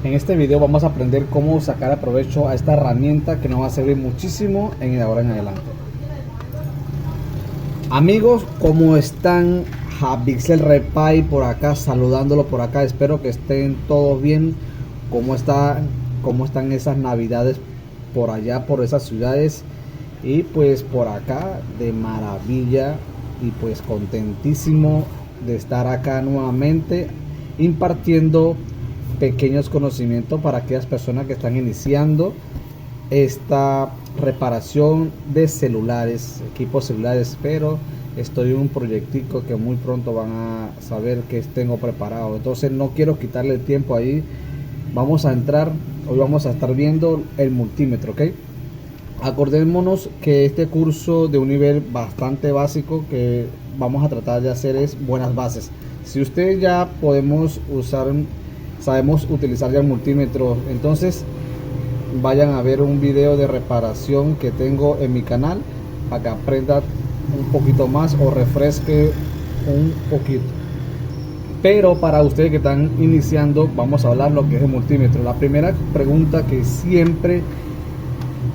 En este video vamos a aprender cómo sacar provecho a esta herramienta que nos va a servir muchísimo en ahora en adelante. Amigos, ¿cómo están? Javixel Repay por acá, saludándolo por acá. Espero que estén todos bien. ¿Cómo están esas navidades por allá, por esas ciudades? Y pues por acá de maravilla y pues contentísimo de estar acá nuevamente impartiendo pequeños conocimientos para aquellas personas que están iniciando esta reparación de celulares, equipos celulares. Pero estoy en un proyectico que muy pronto van a saber que tengo preparado, entonces no quiero quitarle el tiempo ahí. Vamos a entrar, hoy vamos a estar viendo el multímetro, ¿ok? Acordémonos que este curso de un nivel bastante básico que vamos a tratar de hacer es buenas bases. Si usted ya sabemos utilizar ya el multímetro, entonces vayan a ver un video de reparación que tengo en mi canal para que aprenda un poquito más o refresque un poquito. Pero para ustedes que están iniciando, vamos a hablar lo que es el multímetro. La primera pregunta que siempre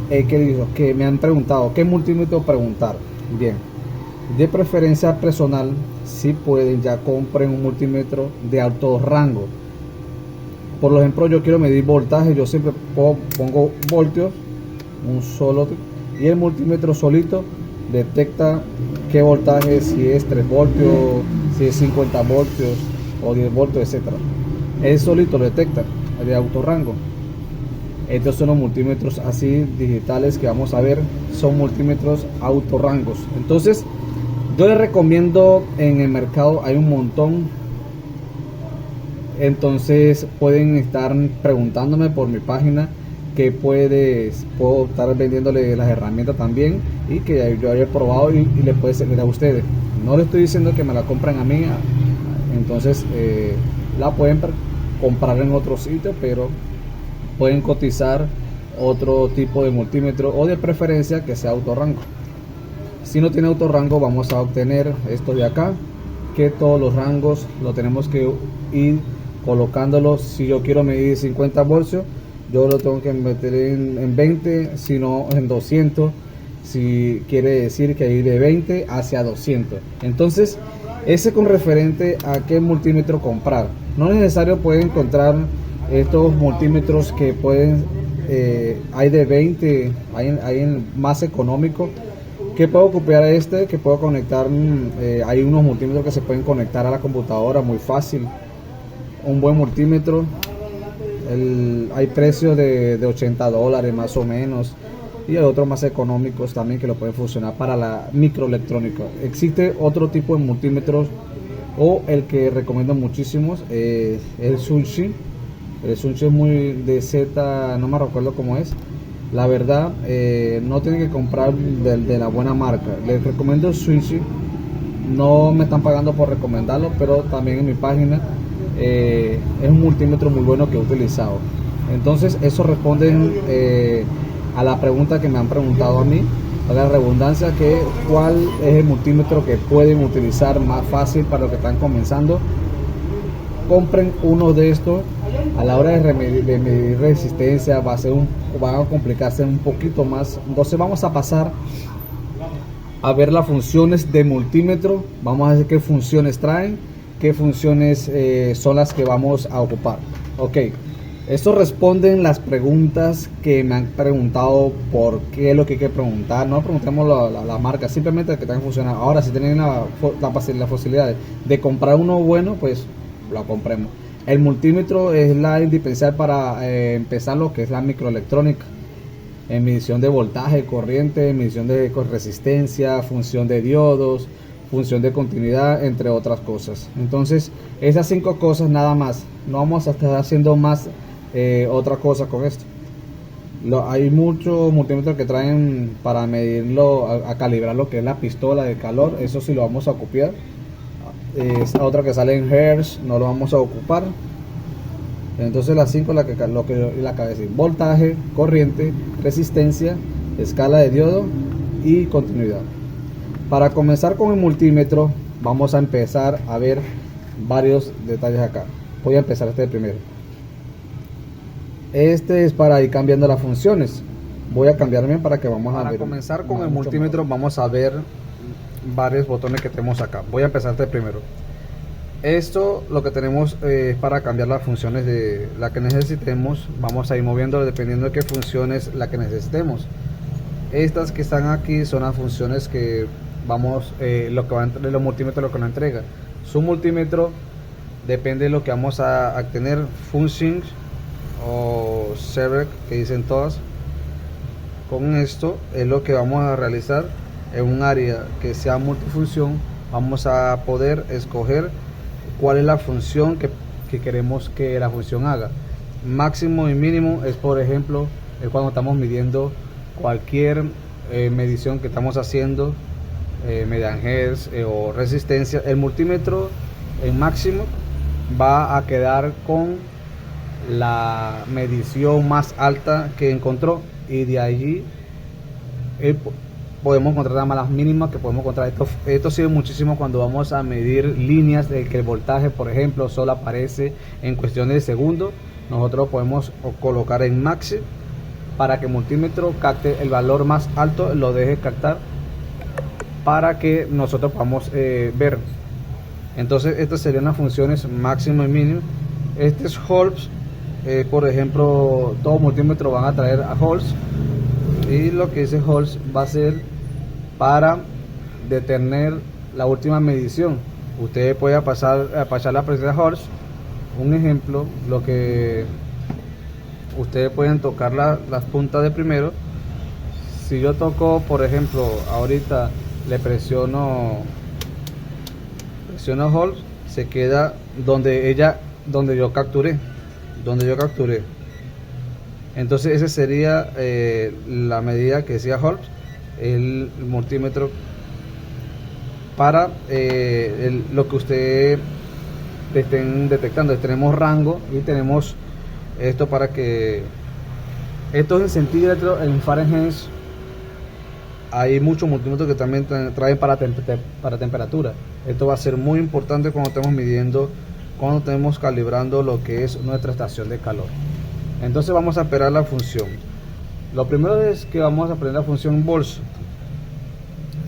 que me han preguntado, ¿qué multímetro preguntar? Bien, de preferencia personal, si pueden ya compren un multímetro de alto rango. Por ejemplo, yo quiero medir voltaje, yo siempre pongo voltios, un solo, y el multímetro solito detecta qué voltaje, si es 3 voltios, si es 50 voltios o 10 voltios, etcétera. Él solito lo detecta, de alto rango. Estos son los multímetros así digitales que vamos a ver, son multímetros autorrangos. Entonces yo les recomiendo, en el mercado hay un montón, entonces pueden estar preguntándome por mi página que puedo estar vendiéndole las herramientas también, y que yo haya probado y le puede servir a ustedes. No les estoy diciendo que me la compren a mí, entonces la pueden comprar en otro sitio, pero pueden cotizar otro tipo de multímetro, o de preferencia que sea autorrango. Si no tiene autorrango, vamos a obtener esto de acá, que todos los rangos lo tenemos que ir colocándolos. Si yo quiero medir 50 voltios, yo lo tengo que meter en 20, si no en 200, si quiere decir que ir de 20 hacia 200. Entonces ese con referente a qué multímetro comprar. No es necesario, pueden encontrar estos multímetros que pueden hay de 20, hay en más económico, que puedo copiar que puedo conectar. Hay unos multímetros que se pueden conectar a la computadora muy fácil. Un buen multímetro, hay precios de $80 más o menos, y hay otros más económicos también que lo pueden funcionar para la microelectrónica. Existe otro tipo de multímetros, o el que recomiendo muchísimo, el Sunshi. El Sunshi es muy de Z, no me recuerdo cómo es. La verdad, no tienen que comprar de la buena marca. Les recomiendo el Sunshi. No me están pagando por recomendarlo, pero también en mi página es un multímetro muy bueno que he utilizado. Entonces eso responde a la pregunta que me han preguntado a mí, a la redundancia, que cuál es el multímetro que pueden utilizar más fácil para los que están comenzando. Compren uno de estos. A la hora de medir resistencia van a complicarse un poquito más. Entonces vamos a pasar a ver las funciones de multímetro. Vamos a ver qué funciones traen, qué funciones son las que vamos a ocupar. Ok, esto responden las preguntas que me han preguntado, por qué es lo que hay que preguntar. No preguntemos la marca, simplemente que tengan funcionando. Ahora, si tienen la facilidad de comprar uno bueno, pues lo compremos. El multímetro es la indispensable para empezar lo que es la microelectrónica, en medición de voltaje, corriente, medición de resistencia, función de diodos, función de continuidad, entre otras cosas. Entonces esas 5 cosas nada más, no vamos a estar haciendo más otra cosa con esto. Hay muchos multímetros que traen para medirlo, a calibrar lo que es la pistola de calor. Eso sí lo vamos a copiar. Es otra que sale en Hertz, no lo vamos a ocupar. Entonces las 5 lo que la cabeza: voltaje, corriente, resistencia, escala de diodo y continuidad. Para comenzar con el multímetro, vamos a empezar a ver varios detalles acá. Voy a empezar este primero. Este es para ir cambiando las funciones. Voy a cambiarme para que vamos a ver. Para comenzar con el multímetro vamos a ver varios botones que tenemos acá. Voy a empezar de primero. Esto lo que tenemos es para cambiar las funciones de la que necesitemos. Vamos a ir moviendo dependiendo de qué funciones la que necesitemos. Estas que están aquí son las funciones que vamos, lo que va a entrar los multímetros, lo que nos entrega. Su multímetro depende de lo que vamos a tener, functions o server que dicen todas. Con esto es lo que vamos a realizar en un área que sea multifunción. Vamos a poder escoger cuál es la función que queremos que la función haga. Máximo y mínimo es, por ejemplo, es cuando estamos midiendo cualquier medición que estamos haciendo, mediante hertz o resistencia. El multímetro en máximo va a quedar con la medición más alta que encontró, y de allí podemos encontrar nada más las mínimas que podemos encontrar. Esto sirve muchísimo cuando vamos a medir líneas de que el voltaje, por ejemplo, solo aparece en cuestiones de segundos. Nosotros podemos colocar en máximo para que el multímetro capte el valor más alto, lo deje captar para que nosotros podamos ver. Entonces estas serían las funciones máximo y mínimo. Este es Holmes, por ejemplo, todo multímetro van a traer a Holmes, y lo que dice Holmes va a ser para detener la última medición. Usted puede pasar la presión a Holmes. Un ejemplo, lo que ustedes pueden tocar las puntas de primero. Si yo toco, por ejemplo, ahorita le presiono Hold, se queda donde yo capturé. Entonces esa sería la medida que decía Hold, el multímetro para lo que usted estén detectando. Tenemos rango y tenemos esto para que esto es en centímetros, en Fahrenheit. Hay muchos multímetros que también traen para temperatura. Esto va a ser muy importante cuando estemos midiendo, cuando estemos calibrando lo que es nuestra estación de calor. Entonces vamos a operar la función. Lo primero es que vamos a aprender la función volts.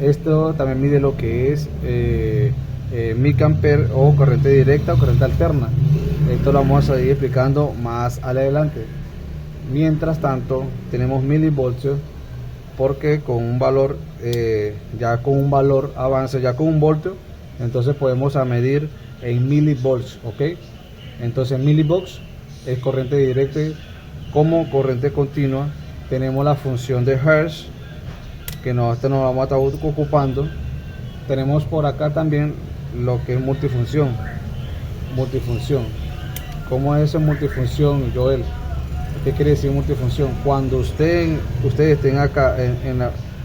Esto también mide lo que es microampere o corriente directa o corriente alterna. Esto lo vamos a ir explicando más adelante. Mientras tanto tenemos milivoltios, porque con un valor ya con un valor avance, ya con un voltio, entonces podemos medir en milivolts, ¿ok? Entonces milivolts es corriente directa. Como corriente continua tenemos la función de hertz, que nos vamos a estar ocupando. Tenemos por acá también lo que es multifunción. ¿Cómo es esa multifunción, Joel? ¿Qué quiere decir multifunción? Cuando ustedes estén acá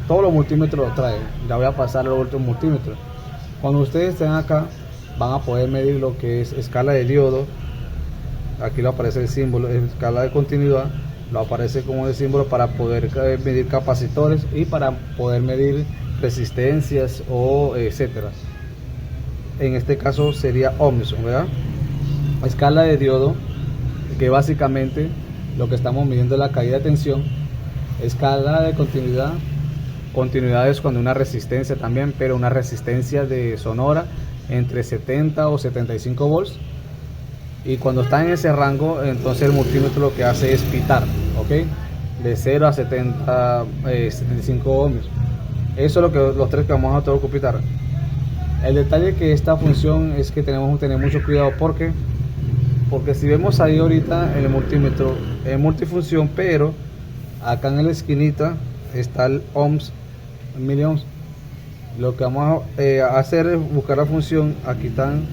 todos los multímetros lo traen. Ya voy a pasar a los otros multímetros. Cuando ustedes estén acá van a poder medir lo que es escala de diodo. Aquí lo aparece el símbolo, escala de continuidad, lo aparece como el símbolo para poder medir capacitores y para poder medir resistencias o etcétera. En este caso sería ohms, ¿verdad? Escala de diodo, que básicamente lo que estamos midiendo es la caída de tensión. Escala de continuidad es cuando una resistencia también, pero una resistencia de sonora entre 70 o 75 volts. Y cuando está en ese rango, entonces el multímetro lo que hace es pitar, ¿ok? De 0 a 75 ohms. Eso es lo que los tres que vamos a tener que pitar. El detalle que esta función es que tenemos que tener mucho cuidado, porque si vemos ahí ahorita en el multímetro es multifunción, pero acá en la esquinita está el ohms, el miliohms. Lo que vamos a hacer es buscar la función. Aquí están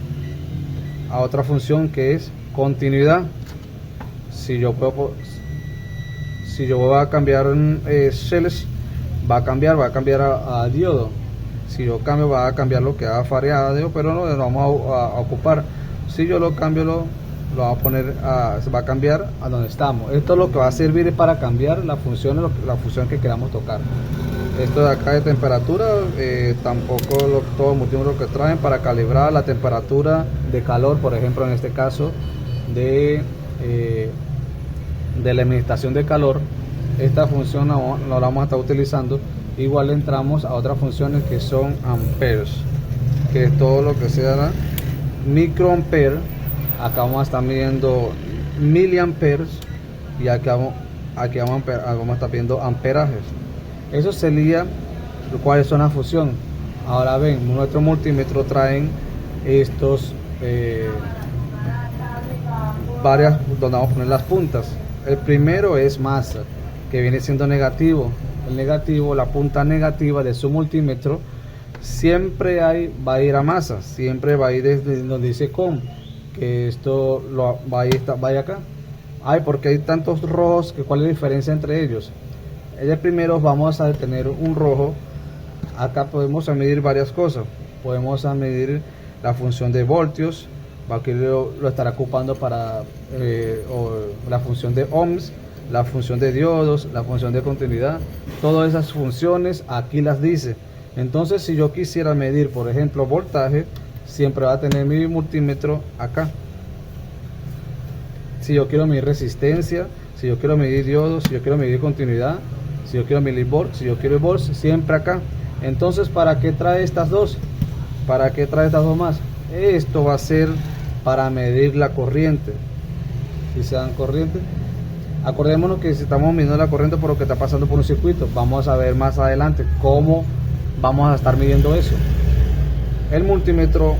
a otra función que es continuidad. Si yo voy a cambiar shells, va a cambiar a diodo. Si yo cambio, va a cambiar lo que haga variada, pero no lo vamos a ocupar. Si yo lo cambio, lo va a poner se va a cambiar a donde estamos. Esto lo que va a servir es para cambiar la función que queramos tocar. Esto de acá de temperatura, tampoco todos los multímetros que traen para calibrar la temperatura de calor, por ejemplo en este caso de de la administración de calor, esta función no la vamos a estar utilizando. Igual entramos a otras funciones que son amperes, que es todo lo que sea microampere. Acá vamos a estar midiendo miliamperes y aquí vamos a estar viendo amperajes. Eso sería cuáles son las funciones. Ahora ven, nuestro multímetro traen estos varias donde vamos a poner las puntas. El primero es masa, que viene siendo negativo. El negativo, la punta negativa de su multímetro siempre va a ir a masa, siempre va a ir desde donde dice com, que esto va a ir acá. Ay, porque hay tantos rojos, que cuál es la diferencia entre ellos. El primero vamos a tener un rojo. Acá podemos medir varias cosas. Podemos medir la función de voltios, aquí lo estará ocupando para la función de ohms, la función de diodos, la función de continuidad. Todas esas funciones aquí las dice. Entonces, si yo quisiera medir, por ejemplo, voltaje, siempre va a tener mi multímetro acá. Si yo quiero medir resistencia, si yo quiero medir diodos, si yo quiero medir continuidad, si yo quiero medir volts, si yo quiero volts, siempre acá. Entonces, ¿para qué trae estas dos? ¿Para qué trae estas dos más? Esto va a ser para medir la corriente. Si se dan corriente, acordémonos que si estamos midiendo la corriente por lo que está pasando por un circuito, vamos a ver más adelante cómo vamos a estar midiendo eso. El multímetro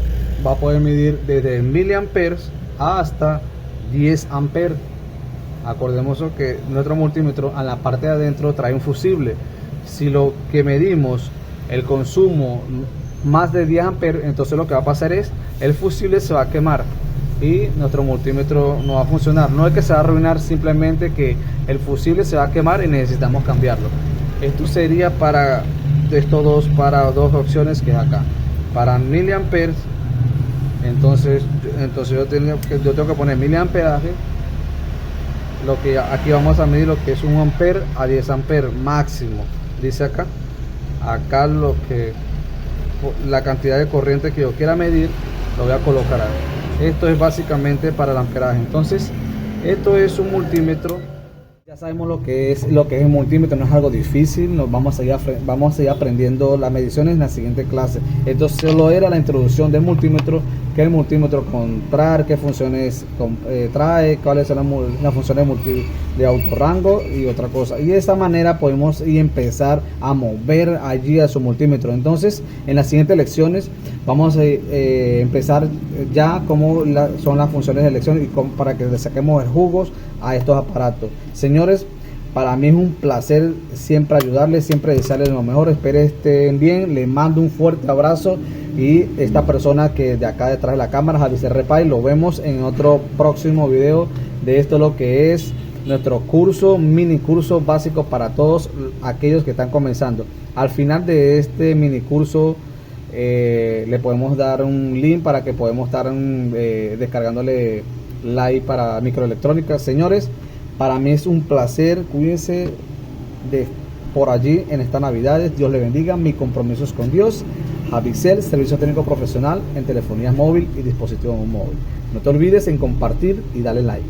va a poder medir desde miliamperes hasta 10 amperes. Acordémonos que nuestro multímetro en la parte de adentro trae un fusible. Si lo que medimos el consumo más de 10 amperes, entonces lo que va a pasar es el fusible se va a quemar y nuestro multímetro no va a funcionar. No es que se va a arruinar, simplemente que el fusible se va a quemar y necesitamos cambiarlo. Esto sería para dos opciones, que es acá para miliamperes. Entonces yo tengo que poner miliamperaje. Lo que aquí vamos a medir lo que es 1 ampere a 10 amperes máximo, dice acá lo que la cantidad de corriente que yo quiera medir lo voy a colocar ahí. Esto es básicamente para el amperaje. Entonces esto es un multímetro. Ya sabemos lo que es el multímetro, no es algo difícil. Nos vamos a ir aprendiendo las mediciones en la siguiente clase. Esto solo era la introducción del multímetro, qué el multímetro trae, qué funciones trae, cuáles son las funciones de autorrango y otra cosa. Y de esta manera podemos empezar a mover allí a su multímetro. Entonces, en las siguientes lecciones vamos a empezar ya cómo son las funciones de elección y para que le saquemos jugos a estos aparatos. Señores, para mí es un placer siempre ayudarles, siempre desearles lo mejor. Espero estén bien. Les mando un fuerte abrazo. Y esta persona que de acá detrás de la cámara, Javier Repay, lo vemos en otro próximo video de esto, lo que es nuestro mini curso básico para todos aquellos que están comenzando. Al final de este mini curso le podemos dar un link para que podamos estar descargándole like para microelectrónica. Señores, para mí es un placer. Cuídense por allí en estas navidades. Dios les bendiga. Mi compromiso es con Dios. Javicel, servicio técnico profesional en telefonía móvil y dispositivos móviles. No te olvides en compartir y darle like.